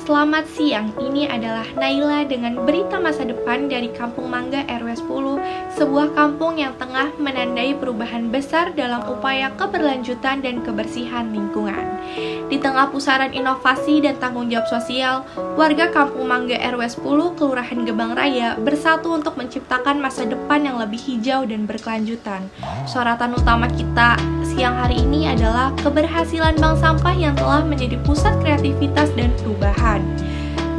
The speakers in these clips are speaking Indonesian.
Selamat siang, ini adalah Naila dengan berita masa depan dari Kampung Mangga RW 10, sebuah kampung yang tengah menandai perubahan besar dalam upaya keberlanjutan dan kebersihan lingkungan. Di tengah pusaran inovasi dan tanggung jawab sosial, warga Kampung Mangga RW 10, Kelurahan Gebang Raya bersatu untuk menciptakan masa depan yang lebih hijau dan berkelanjutan. Sorotan utama kita siang hari ini adalah keberhasilan bank sampah yang telah menjadi pusat kreativitas dan perubahan.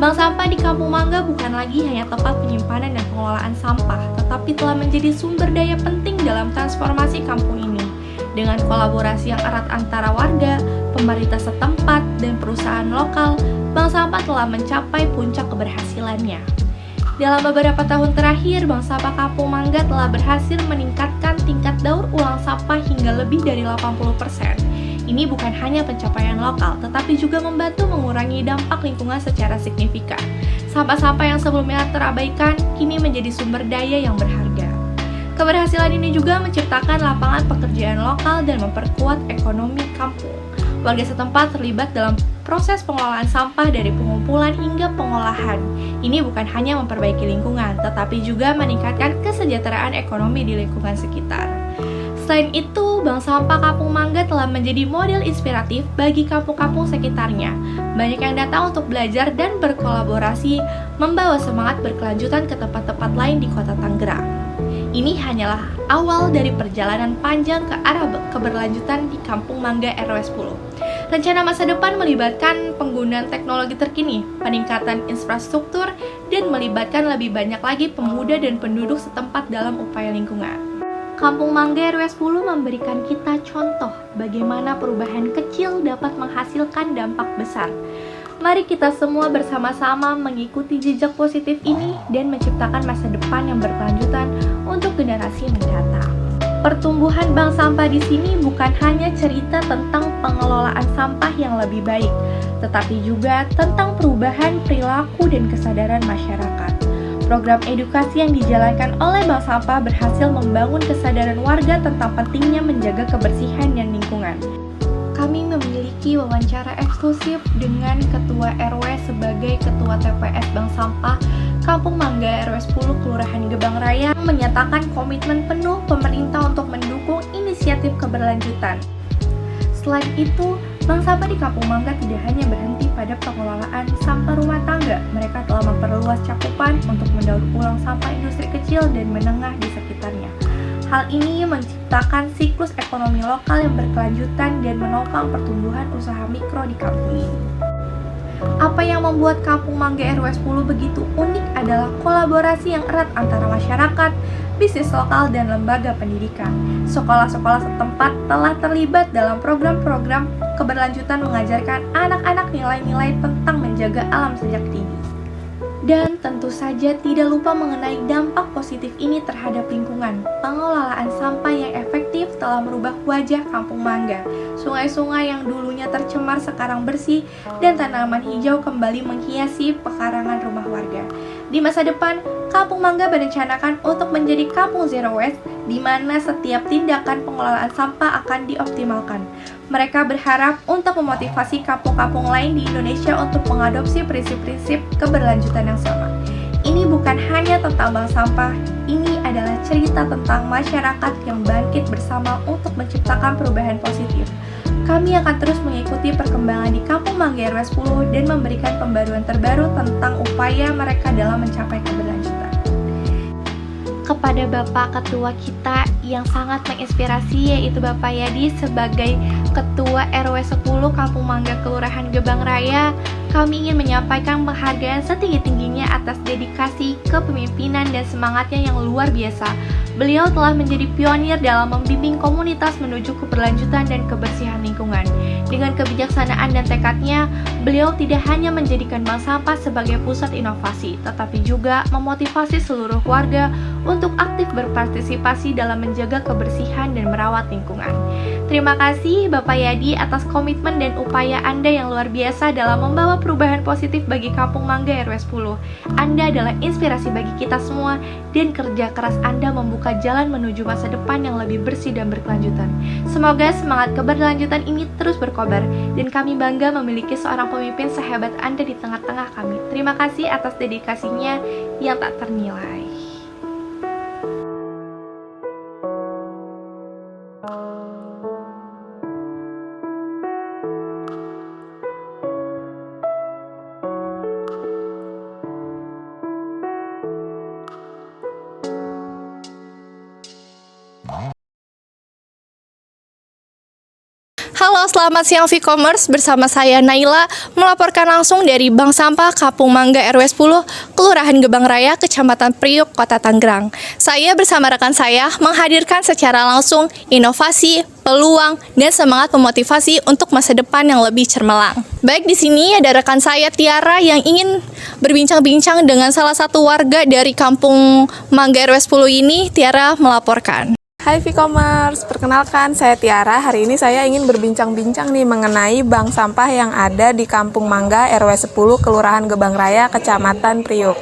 Bank sampah di Kampung Mangga bukan lagi hanya tempat penyimpanan dan pengelolaan sampah, tetapi telah menjadi sumber daya penting dalam transformasi kampung ini. Dengan kolaborasi yang erat antara warga, pemerintah setempat, dan perusahaan lokal, bank sampah telah mencapai puncak keberhasilannya. Dalam beberapa tahun terakhir, Bank Sampah Kampung Mangga telah berhasil meningkatkan tingkat daur ulang sampah hingga lebih dari 80%. Ini bukan hanya pencapaian lokal, tetapi juga membantu mengurangi dampak lingkungan secara signifikan. Sampah-sampah yang sebelumnya terabaikan, kini menjadi sumber daya yang berharga. Keberhasilan ini juga menciptakan lapangan pekerjaan lokal dan memperkuat ekonomi kampung. Warga setempat terlibat dalam proses pengelolaan sampah dari pengumpulan hingga pengolahan. Ini bukan hanya memperbaiki lingkungan, tetapi juga meningkatkan kesejahteraan ekonomi di lingkungan sekitar. Selain itu, Bank Sampah Kampung Mangga telah menjadi model inspiratif bagi kampung-kampung sekitarnya. Banyak yang datang untuk belajar dan berkolaborasi, membawa semangat berkelanjutan ke tempat-tempat lain di kota Tangerang. Ini hanyalah awal dari perjalanan panjang ke arah keberlanjutan di Kampung Mangga RW 10. Rencana masa depan melibatkan penggunaan teknologi terkini, peningkatan infrastruktur, dan melibatkan lebih banyak lagi pemuda dan penduduk setempat dalam upaya lingkungan. Kampung Mangga RW 10 memberikan kita contoh bagaimana perubahan kecil dapat menghasilkan dampak besar. Mari kita semua bersama-sama mengikuti jejak positif ini dan menciptakan masa depan yang berkelanjutan untuk generasi mendatang. Pertumbuhan bank sampah di sini bukan hanya cerita tentang pengelolaan sampah yang lebih baik, tetapi juga tentang perubahan perilaku dan kesadaran masyarakat. Program edukasi yang dijalankan oleh bank sampah berhasil membangun kesadaran warga tentang pentingnya menjaga kebersihan dan lingkungan. Kami memiliki wawancara eksklusif dengan Ketua RW sebagai Ketua TPS Bank Sampah Kampung Mangga RW 10 Kelurahan Gebang Raya menyatakan komitmen penuh pemerintah untuk mendukung inisiatif keberlanjutan. Selain itu, Bank Sampah di Kampung Mangga tidak hanya berhenti pada pengelolaan sampah rumah tangga, mereka telah memperluas cakupan untuk mendaur ulang sampah industri kecil dan menengah di sekitarnya. Hal ini menciptakan siklus ekonomi lokal yang berkelanjutan dan menopang pertumbuhan usaha mikro di kampung ini. Apa yang membuat Kampung Mangga RW 10 begitu unik adalah kolaborasi yang erat antara masyarakat, bisnis lokal, dan lembaga pendidikan. Sekolah-sekolah setempat telah terlibat dalam program-program keberlanjutan mengajarkan anak-anak nilai-nilai tentang menjaga alam sejak dini. Dan tentu saja tidak lupa mengenai dampak positif ini terhadap lingkungan. Pengelolaan sampah yang efektif telah merubah wajah Kampung Mangga. Sungai-sungai yang dulunya tercemar sekarang bersih dan tanaman hijau kembali menghiasi pekarangan rumah warga. Di masa depan, Kampung Mangga berencanakan untuk menjadi kampung zero waste, di mana setiap tindakan pengelolaan sampah akan dioptimalkan. Mereka berharap untuk memotivasi kampung-kampung lain di Indonesia untuk mengadopsi prinsip-prinsip keberlanjutan yang sama. Ini bukan hanya tentang bank sampah, ini adalah cerita tentang masyarakat yang bangkit bersama untuk menciptakan perubahan positif. Kami akan terus mengikuti perkembangan di Kampung Mangga RW 10 dan memberikan pembaruan terbaru tentang upaya mereka dalam mencapai keberlanjutan. Kepada Bapak Ketua kita yang sangat menginspirasi, yaitu Bapak Yadi sebagai Ketua RW 10 Kampung Mangga Kelurahan Gebang Raya, kami ingin menyampaikan penghargaan setinggi-tingginya atas dedikasi, kepemimpinan, dan semangatnya yang luar biasa. Beliau telah menjadi pionir dalam membimbing komunitas menuju keberlanjutan dan kebersihan lingkungan. Dengan kebijaksanaan dan tekadnya, beliau tidak hanya menjadikan bank sampah sebagai pusat inovasi, tetapi juga memotivasi seluruh warga untuk aktif berpartisipasi dalam menjaga kebersihan dan merawat lingkungan. Terima kasih Bapak Yadi atas komitmen dan upaya Anda yang luar biasa dalam membawa perubahan positif bagi Kampung Mangga RW 10. Anda adalah inspirasi bagi kita semua dan kerja keras Anda membuka jalan menuju masa depan yang lebih bersih dan berkelanjutan. Semoga semangat keberlanjutan ini terus berkobar dan kami bangga memiliki seorang pemimpin sehebat Anda di tengah-tengah kami. Terima kasih atas dedikasinya yang tak ternilai. Halo, selamat siang Vcommerce. Bersama saya Naila melaporkan langsung dari Bank Sampah Kampung Mangga RW 10, Kelurahan Gebang Raya, Kecamatan Priuk, Kota Tangerang. Saya bersama rekan saya menghadirkan secara langsung inovasi, peluang, dan semangat memotivasi untuk masa depan yang lebih cemerlang. Baik, di sini ada rekan saya Tiara yang ingin berbincang-bincang dengan salah satu warga dari Kampung Mangga RW 10 ini. Tiara melaporkan. Hai Vcommerce, perkenalkan saya Tiara. Hari ini saya ingin berbincang-bincang nih mengenai bank sampah yang ada di Kampung Mangga RW 10 Kelurahan Gebang Raya, Kecamatan Priuk.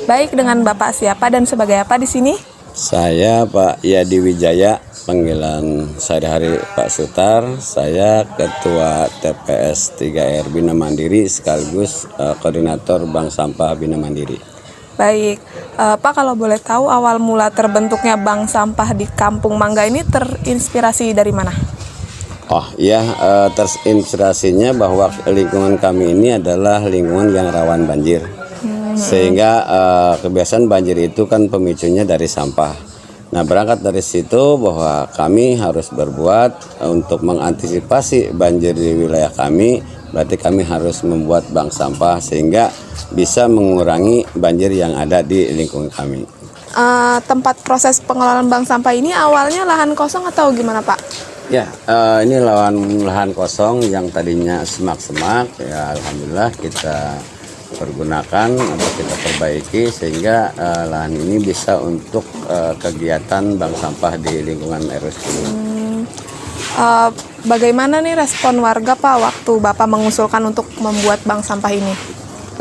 Baik, dengan Bapak siapa dan sebagai apa di sini? Saya Pak Yadi Wijaya, panggilan sehari-hari Pak Sutar. Saya Ketua TPS 3R Bina Mandiri sekaligus Koordinator Bank Sampah Bina Mandiri. Baik, Pak, kalau boleh tahu awal mula terbentuknya bank sampah di Kampung Mangga ini terinspirasi dari mana? Oh iya, terinspirasinya bahwa lingkungan kami ini adalah lingkungan yang rawan banjir. Sehingga kebiasaan banjir itu kan pemicunya dari sampah. Nah, berangkat dari situ bahwa kami harus berbuat untuk mengantisipasi banjir di wilayah kami. Berarti kami harus membuat bank sampah sehingga bisa mengurangi banjir yang ada di lingkungan kami. Tempat proses pengelolaan bank sampah ini awalnya lahan kosong atau gimana, Pak? Ya, ini lahan kosong yang tadinya semak-semak. Ya, alhamdulillah kita pergunakan atau kita perbaiki sehingga lahan ini bisa untuk kegiatan bank sampah di lingkungan RW 10. Bagaimana nih respon warga, Pak, waktu Bapak mengusulkan untuk membuat bank sampah ini?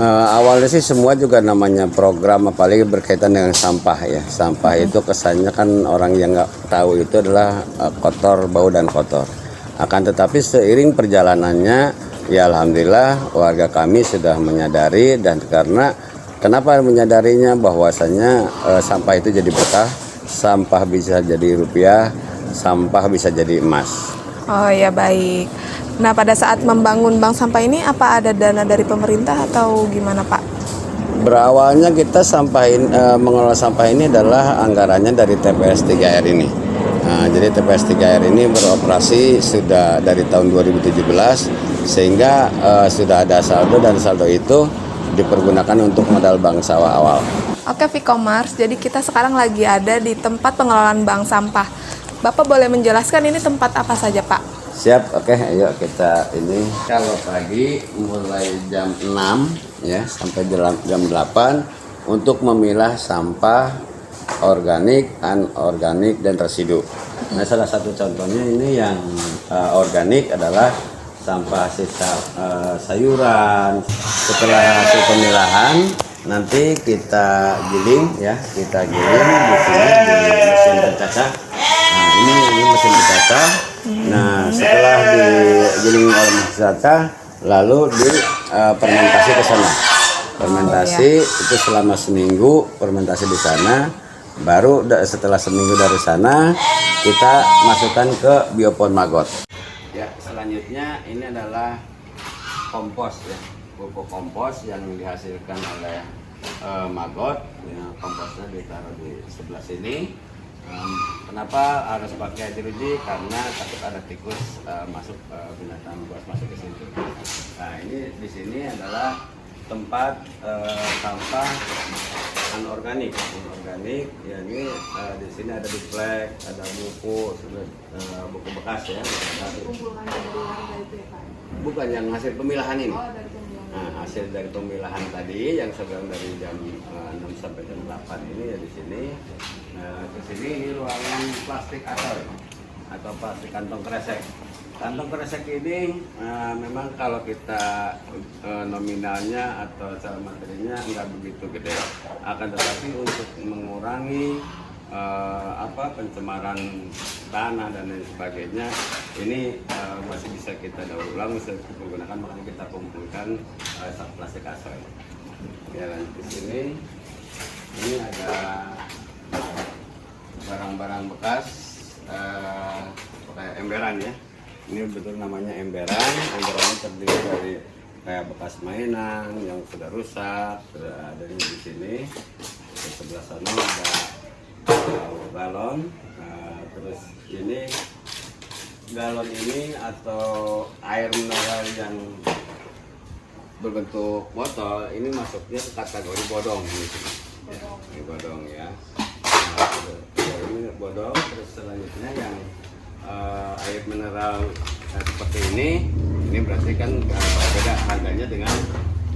Awalnya sih semua juga namanya program, apalagi berkaitan dengan sampah ya. Sampah itu kesannya kan orang yang nggak tahu itu adalah kotor, bau dan kotor. Akan tetapi seiring perjalanannya, ya alhamdulillah warga kami sudah menyadari, dan karena kenapa menyadarinya bahwasanya sampah itu jadi berkah, sampah bisa jadi rupiah, sampah bisa jadi emas. Oh ya, baik. Nah, pada saat membangun bank sampah ini apa ada dana dari pemerintah atau gimana, Pak? Berawalnya kita mengelola sampah ini adalah anggarannya dari TPS 3R ini. Nah, jadi TPS 3R ini beroperasi sudah dari tahun 2017 sehingga sudah ada saldo, dan saldo itu dipergunakan untuk modal bank sawah awal. Oke Vcommerce, jadi kita sekarang lagi ada di tempat pengelolaan bank sampah. Bapak boleh menjelaskan ini tempat apa saja, Pak? Siap, oke, ayo kita ini. Kalau pagi mulai jam 6 ya sampai jam 8 untuk memilah sampah organik, anorganik, dan residu. Nah, salah satu contohnya ini yang organik adalah sampah sisa sayuran. Setelah hasil pemilahan nanti kita giling ya, di sini di mesin berkaca. Nah, ini mesin berkaca. Nah, setelah digiling oleh mesin berkaca, lalu fermentasi ke sana. Fermentasi itu selama seminggu, fermentasi di sana. Baru setelah seminggu dari sana kita masukkan ke biopon Maggot. Ya, selanjutnya ini adalah kompos ya, pupuk kompos yang dihasilkan oleh Maggot. Ya, komposnya ditaruh di sebelah sini. Kenapa harus pakai jeruji? Karena takut ada tikus masuk, binatang buas masuk ke situ. Nah, ini di sini adalah tempat sampah anorganik. Anorganik, ya ini di sini ada diplek, ada buku bekas ya. Kumpulkan dari warga itu ya, Pak? Bukan, yang hasil pemilahan ini. Oh, dari pemilahan. Nah, hasil dari pemilahan tadi yang sedang dari jam 6 sampai jam 8 ini ya di sini. Nah, ke sini ini ruangan plastik atau atau plastik kantong kresek. Kantong kresek ini memang kalau kita nominalnya atau secara materinya nggak begitu gede, akan tetapi untuk mengurangi pencemaran tanah dan lain sebagainya ini masih bisa kita daur ulang, bisa menggunakan, makanya kita kumpulkan plastik asoy. Ya, lanjut di sini ini ada barang-barang bekas kayak emberan ya. Ini betul namanya emberan. Emberan terdiri dari kayak bekas mainan yang sudah rusak, sudah ada di sini. Di sebelah sana ada galon. Terus ini galon ini atau air mineral yang berbentuk botol ini masuknya ke kategori bodong ini. Ini bodong ya. Ini bodong. Terus selanjutnya yang air mineral seperti ini berarti kan beda harganya dengan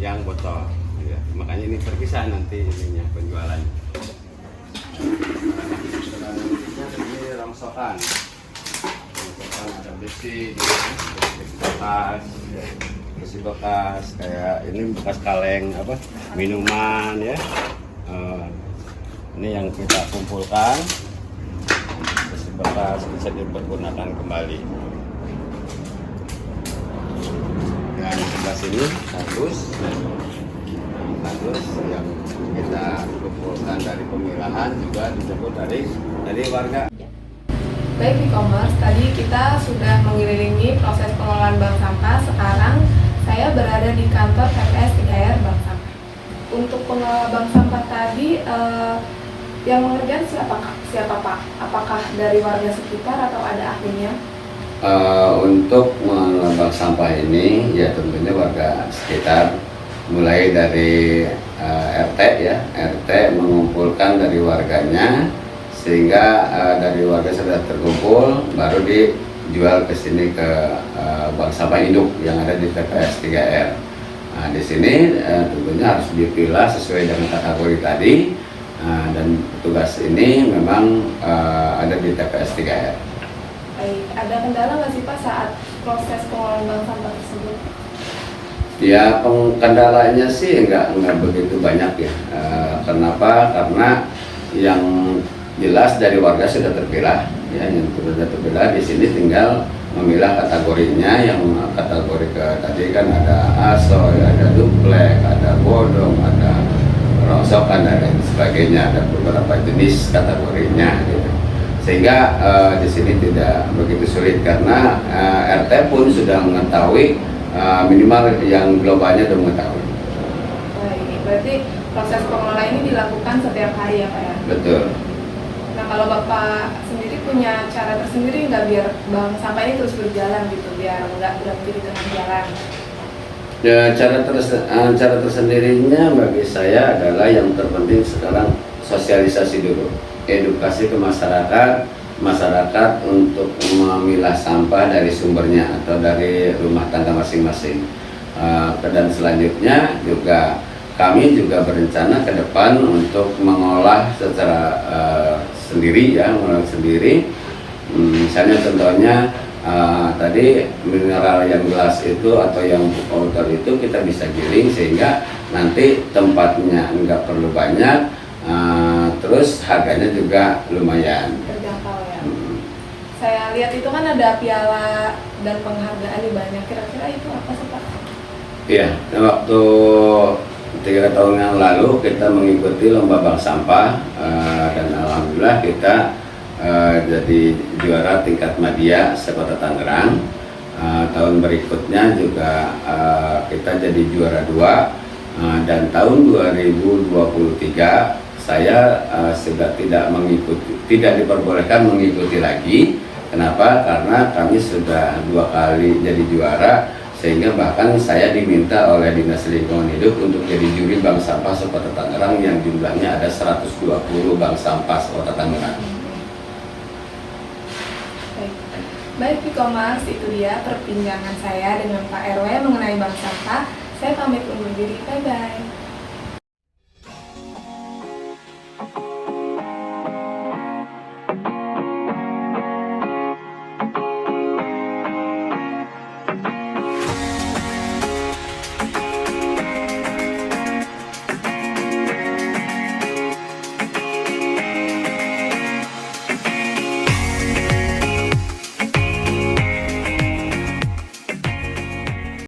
yang botol ya. Makanya ini terpisah nanti ininya penjualannya. Selanjutnya ini rongsokan ada besi bekas kayak ini bekas kaleng minuman ya. Ini yang kita kumpulkan, bekas bisa dipergunakan kembali. Dan sebelah sini kardus yang kita kumpulkan dari pemilahan juga dijemput dari warga. Baik e-commerce, tadi kita sudah mengelilingi proses pengelolaan bank sampah. Sekarang saya berada di kantor TPS 3R Bank Sampah. Untuk pengelola bank sampah tadi yang mengerjakan siapa Pak? Apakah dari warga sekitar atau ada ahlinya? Untuk mengelola bank sampah ini ya tentunya warga sekitar, mulai dari RT ya, RT mengumpulkan dari warganya sehingga dari warga sudah terkumpul baru dijual ke sini ke bank sampah induk yang ada di TPS 3R. Nah, di sini tentunya harus dipilah sesuai dengan kategori tadi. Dan petugas ini memang ada di TPS 3R. Baik, ada kendala nggak sih Pak saat proses pengelolaan bank sampah tersebut? Ya, kendalanya sih nggak begitu banyak ya. Kenapa? Karena yang jelas dari warga sudah terpilah, ya, yang sudah terpilah di sini tinggal memilah kategorinya. Yang kategori tadi kan ada asoy, ada duplek, ada bodong, ada rongsokan dan lain sebagainya, ada beberapa jenis kategorinya gitu. Sehingga di sini tidak begitu sulit karena RT pun sudah mengetahui, minimal yang globalnya sudah mengetahui. Baik, berarti proses pengelolaan ini dilakukan setiap hari ya Pak ya? Betul. Nah, kalau Bapak sendiri punya cara tersendiri nggak biar bank sampah ini terus berjalan gitu, biar nggak berhenti di tengah jalan? Ya, cara tersendirinya bagi saya adalah yang terpenting sekarang sosialisasi dulu, edukasi ke masyarakat untuk memilah sampah dari sumbernya atau dari rumah tangga masing-masing. Dan selanjutnya juga kami juga berencana ke depan untuk mengolah secara sendiri ya, mengolah sendiri. Misalnya contohnya tadi mineral yang gelas itu atau yang powder itu kita bisa giling sehingga nanti tempatnya nggak perlu banyak, terus harganya juga lumayan terjangkau ya. Saya lihat itu kan ada piala dan penghargaan di banyak, kira-kira itu apa sih Pak? Iya, waktu 3 tahun yang lalu kita mengikuti lomba bank sampah dan alhamdulillah kita jadi juara tingkat media se-Kota Tangerang. Tahun berikutnya juga kita jadi juara 2, dan tahun 2023 saya sudah tidak diperbolehkan mengikuti lagi. Kenapa? Karena kami sudah 2 kali jadi juara, sehingga bahkan saya diminta oleh Dinas Lingkungan Hidup untuk jadi juri bank sampah se-Kota Tangerang yang jumlahnya ada 120 bank sampah se-Kota Tangerang. Baik e-commerce, itu dia perbincangan saya dengan Pak RW mengenai bank sampah. Saya pamit undur diri, bye-bye.